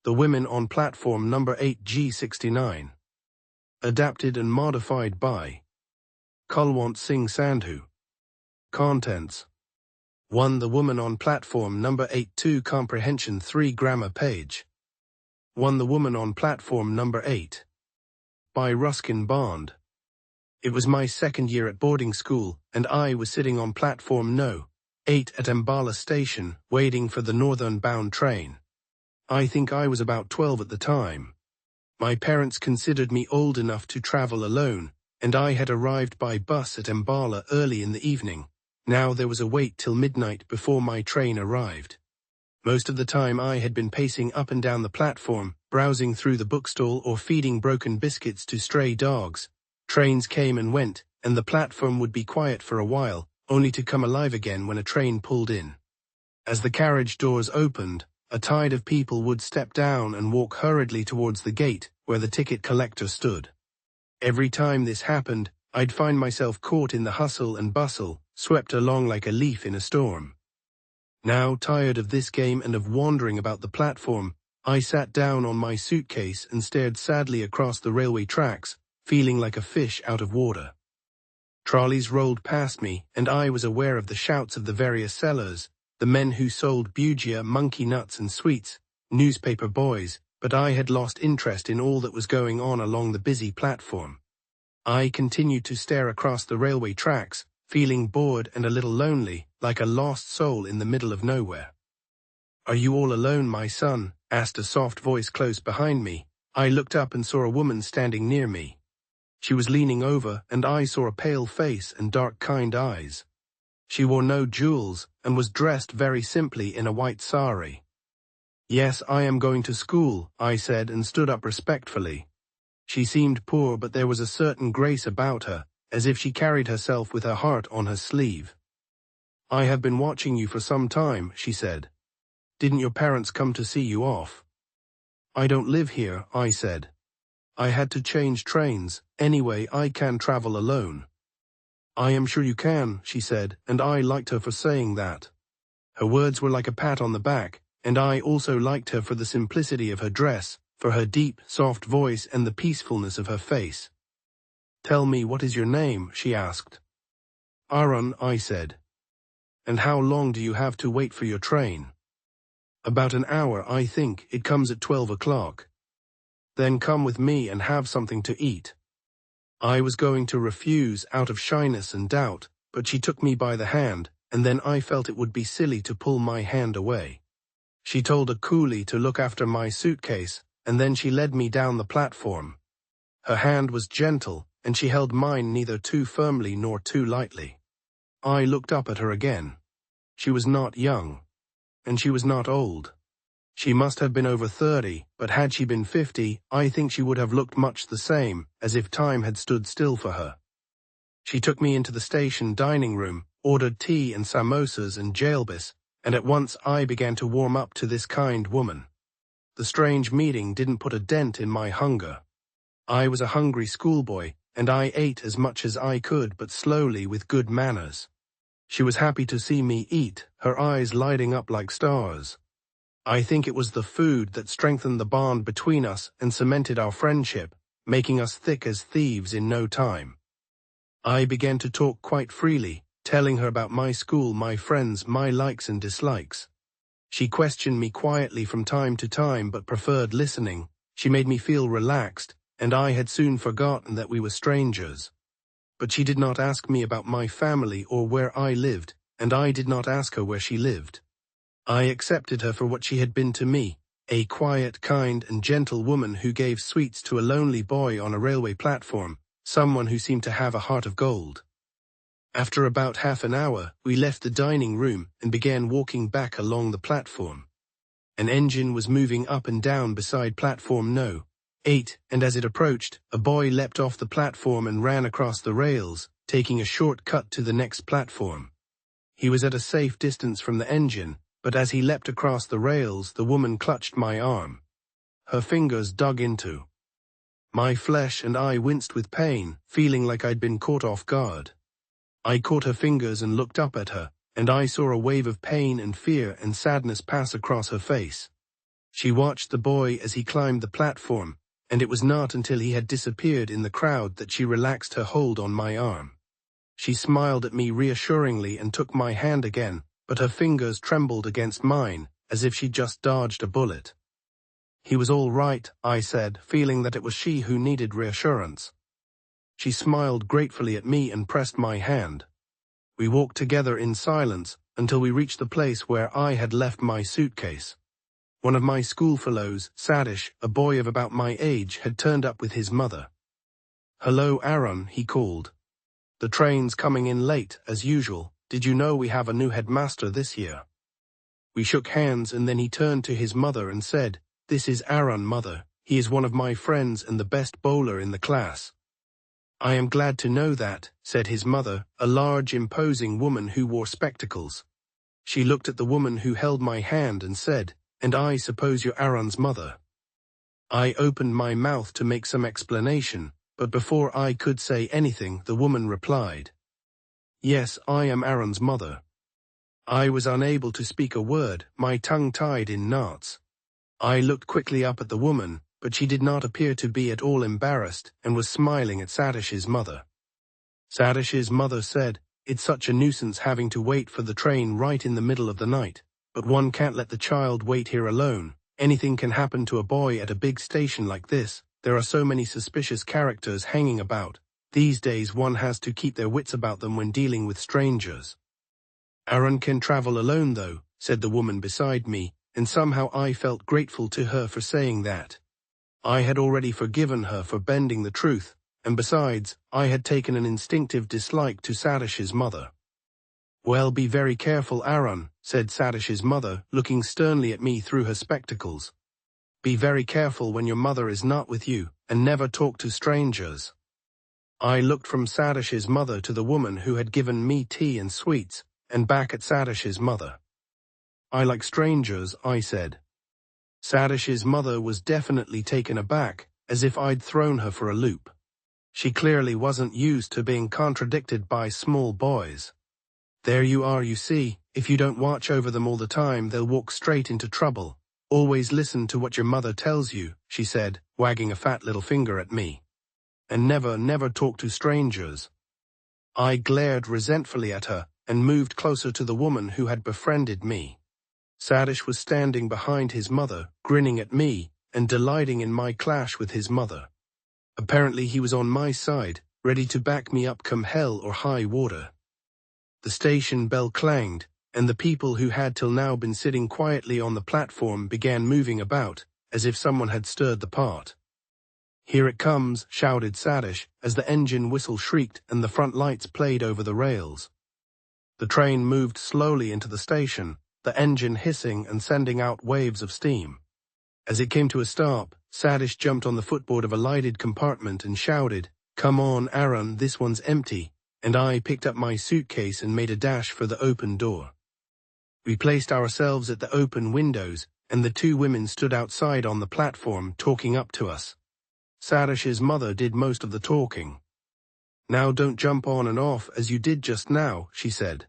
The Women on Platform Number 8 G69. Adapted and modified by Kulwant Singh Sandhu. Contents: 1. The Woman on Platform Number 8. 2. Comprehension 3. Grammar page 1. The Woman on Platform Number 8. By Ruskin Bond. It was my second year at boarding school, and I was sitting on Platform No. 8 at Ambala Station, waiting for the northern-bound train. I think I was about 12 at the time. My parents considered me old enough to travel alone, and I had arrived by bus at Ambala early in the evening. Now there was a wait till midnight before my train arrived. Most of the time I had been pacing up and down the platform, browsing through the bookstall or feeding broken biscuits to stray dogs. Trains came and went, and the platform would be quiet for a while, only to come alive again when a train pulled in. As the carriage doors opened, a tide of people would step down and walk hurriedly towards the gate where the ticket collector stood. Every time this happened, I'd find myself caught in the hustle and bustle, swept along like a leaf in a storm. Now, tired of this game and of wandering about the platform, I sat down on my suitcase and stared sadly across the railway tracks, feeling like a fish out of water. Trolleys rolled past me, and I was aware of the shouts of the various sellers, the men who sold bujia, monkey nuts and sweets, newspaper boys, but I had lost interest in all that was going on along the busy platform. I continued to stare across the railway tracks, feeling bored and a little lonely, like a lost soul in the middle of nowhere. "Are you all alone, my son?" asked a soft voice close behind me. I looked up and saw a woman standing near me. She was leaning over, and I saw a pale face and dark, kind eyes. She wore no jewels, and was dressed very simply in a white sari. "Yes, I am going to school," I said, and stood up respectfully. She seemed poor, but there was a certain grace about her, as if she carried herself with her heart on her sleeve. "I have been watching you for some time," she said. "Didn't your parents come to see you off?" "I don't live here," I said. "I had to change trains. Anyway, I can travel alone." "I am sure you can," she said, and I liked her for saying that. Her words were like a pat on the back, and I also liked her for the simplicity of her dress, for her deep, soft voice and the peacefulness of her face. "Tell me, what is your name?" she asked. "Arun," I said. "And how long do you have to wait for your train?" "About an hour, I think. It comes at 12 o'clock. "Then come with me and have something to eat." I was going to refuse out of shyness and doubt, but she took me by the hand, and then I felt it would be silly to pull my hand away. She told a coolie to look after my suitcase, and then she led me down the platform. Her hand was gentle, and she held mine neither too firmly nor too lightly. I looked up at her again. She was not young, and she was not old. She must have been over 30, but had she been 50, I think she would have looked much the same, as if time had stood still for her. She took me into the station dining room, ordered tea and samosas and jalebis, and at once I began to warm up to this kind woman. The strange meeting didn't put a dent in my hunger. I was a hungry schoolboy, and I ate as much as I could, but slowly with good manners. She was happy to see me eat, her eyes lighting up like stars. I think it was the food that strengthened the bond between us and cemented our friendship, making us thick as thieves in no time. I began to talk quite freely, telling her about my school, my friends, my likes and dislikes. She questioned me quietly from time to time, but preferred listening. She made me feel relaxed, and I had soon forgotten that we were strangers. But she did not ask me about my family or where I lived, and I did not ask her where she lived. I accepted her for what she had been to me, a quiet, kind, and gentle woman who gave sweets to a lonely boy on a railway platform, someone who seemed to have a heart of gold. After about half an hour, we left the dining room and began walking back along the platform. An engine was moving up and down beside platform No. 8, and as it approached, a boy leapt off the platform and ran across the rails, taking a short cut to the next platform. He was at a safe distance from the engine, but as he leapt across the rails, the woman clutched my arm. Her fingers dug into my flesh, and I winced with pain, feeling like I'd been caught off guard. I caught her fingers and looked up at her, and I saw a wave of pain and fear and sadness pass across her face. She watched the boy as he climbed the platform, and it was not until he had disappeared in the crowd that she relaxed her hold on my arm. She smiled at me reassuringly and took my hand again, but her fingers trembled against mine, as if she'd just dodged a bullet. "He was all right," I said, feeling that it was she who needed reassurance. She smiled gratefully at me and pressed my hand. We walked together in silence until we reached the place where I had left my suitcase. One of my schoolfellows, Sadish, a boy of about my age, had turned up with his mother. "Hello, Aaron," he called. "The train's coming in late, as usual. Did you know we have a new headmaster this year?" We shook hands and then he turned to his mother and said, "This is Aaron, mother. He is one of my friends and the best bowler in the class." "I am glad to know that," said his mother, a large, imposing woman who wore spectacles. She looked at the woman who held my hand and said, "And I suppose you're Aaron's mother." I opened my mouth to make some explanation, but before I could say anything, the woman replied, "Yes, I am Aaron's mother." I was unable to speak a word, my tongue tied in knots. I looked quickly up at the woman, but she did not appear to be at all embarrassed and was smiling at Sadish's mother. Sadish's mother said, "It's such a nuisance having to wait for the train right in the middle of the night, but one can't let the child wait here alone. Anything can happen to a boy at a big station like this. There are so many suspicious characters hanging about. These days one has to keep their wits about them when dealing with strangers." "Aaron can travel alone though," said the woman beside me, and somehow I felt grateful to her for saying that. I had already forgiven her for bending the truth, and besides, I had taken an instinctive dislike to Sadish's mother. "Well, be very careful, Aaron," said Sadish's mother, looking sternly at me through her spectacles. "Be very careful when your mother is not with you, and never talk to strangers." I looked from Sadish's mother to the woman who had given me tea and sweets, and back at Sadish's mother. "I like strangers," I said. Sadish's mother was definitely taken aback, as if I'd thrown her for a loop. She clearly wasn't used to being contradicted by small boys. "There you are, you see. If you don't watch over them all the time, they'll walk straight into trouble. Always listen to what your mother tells you," she said, wagging a fat little finger at me. "And never talk to strangers." I glared resentfully at her and moved closer to the woman who had befriended me. Sadish was standing behind his mother, grinning at me and delighting in my clash with his mother. Apparently he was on my side, ready to back me up come hell or high water. The station bell clanged, and the people who had till now been sitting quietly on the platform began moving about, as if someone had stirred the pot. "Here it comes," shouted Sadish, as the engine whistle shrieked and the front lights played over the rails. The train moved slowly into the station, the engine hissing and sending out waves of steam. As it came to a stop, Sadish jumped on the footboard of a lighted compartment and shouted, "Come on, Aaron, this one's empty," and I picked up my suitcase and made a dash for the open door. We placed ourselves at the open windows, and the two women stood outside on the platform talking up to us. Sadish's mother did most of the talking. "Now don't jump on and off as you did just now," she said.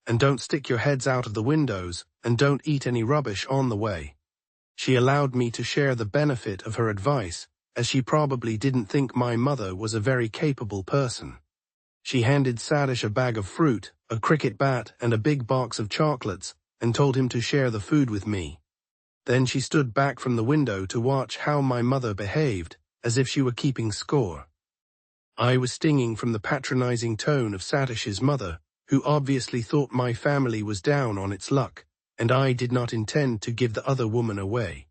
"And don't stick your heads out of the windows, and don't eat any rubbish on the way." She allowed me to share the benefit of her advice, as she probably didn't think my mother was a very capable person. She handed Sadish a bag of fruit, a cricket bat, and a big box of chocolates, and told him to share the food with me. Then she stood back from the window to watch how my mother behaved, as if she were keeping score. I was stinging from the patronizing tone of Sadish's mother, who obviously thought my family was down on its luck, and I did not intend to give the other woman away.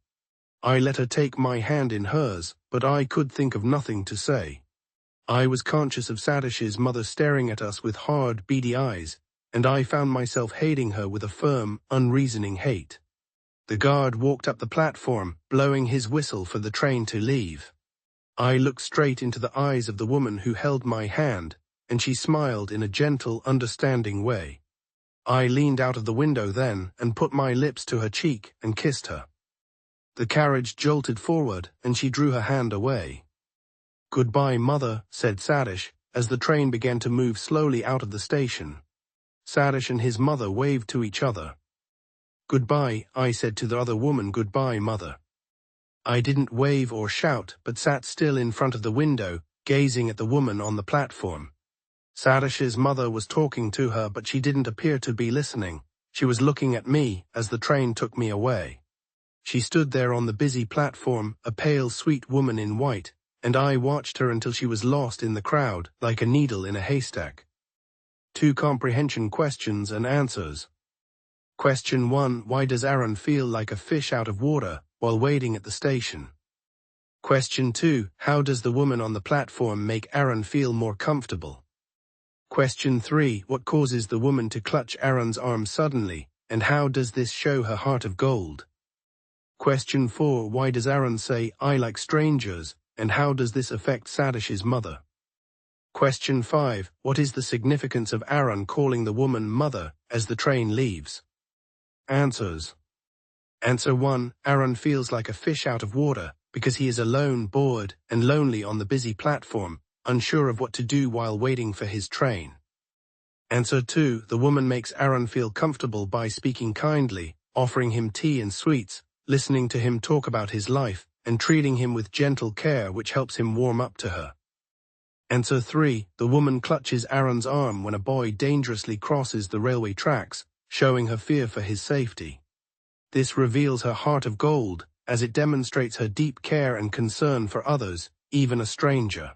I let her take my hand in hers, but I could think of nothing to say. I was conscious of Sadish's mother staring at us with hard, beady eyes, and I found myself hating her with a firm, unreasoning hate. The guard walked up the platform, blowing his whistle for the train to leave. I looked straight into the eyes of the woman who held my hand, and she smiled in a gentle, understanding way. I leaned out of the window then and put my lips to her cheek and kissed her. The carriage jolted forward, and she drew her hand away. "Goodbye, Mother," said Sadish, as the train began to move slowly out of the station. Sadish and his mother waved to each other. "Goodbye," I said to the other woman. "Goodbye, mother." I didn't wave or shout, but sat still in front of the window, gazing at the woman on the platform. Sadish's mother was talking to her, but she didn't appear to be listening. She was looking at me as the train took me away. She stood there on the busy platform, a pale, sweet woman in white, and I watched her until she was lost in the crowd, like a needle in a haystack. 2 comprehension questions and answers. Question 1. Why does Aaron feel like a fish out of water while waiting at the station? Question 2. How does the woman on the platform make Aaron feel more comfortable? Question 3. What causes the woman to clutch Aaron's arm suddenly, and how does this show her heart of gold? Question 4. Why does Aaron say, "I like strangers," and how does this affect Sadish's mother? Question 5. What is the significance of Aaron calling the woman mother as the train leaves? Answers. Answer 1. Aaron feels like a fish out of water because he is alone, bored, and lonely on the busy platform, unsure of what to do while waiting for his train. Answer 2. The woman makes Aaron feel comfortable by speaking kindly, offering him tea and sweets, listening to him talk about his life, and treating him with gentle care, which helps him warm up to her. Answer 3. The woman clutches Aaron's arm when a boy dangerously crosses the railway tracks, showing her fear for his safety. This reveals her heart of gold, as it demonstrates her deep care and concern for others, even a stranger.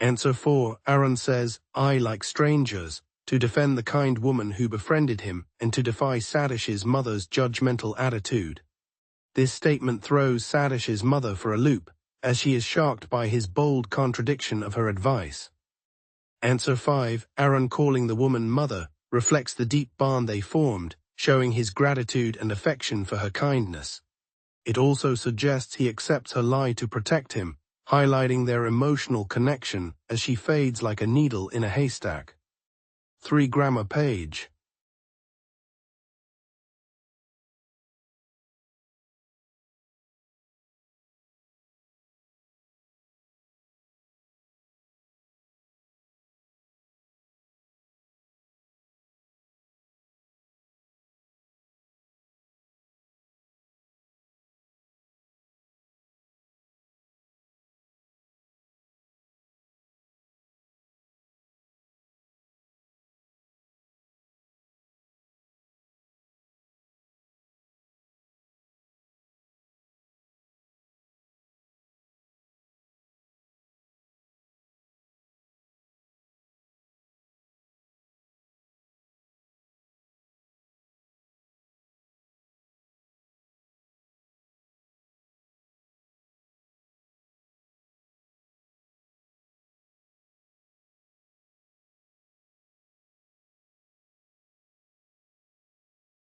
Answer 4. Aaron says, "I like strangers," to defend the kind woman who befriended him and to defy Sadish's mother's judgmental attitude. This statement throws Sadish's mother for a loop, as she is shocked by his bold contradiction of her advice. Answer 5. Aaron calling the woman mother reflects the deep bond they formed, showing his gratitude and affection for her kindness. It also suggests he accepts her lie to protect him, highlighting their emotional connection as she fades like a needle in a haystack. 3 grammar page.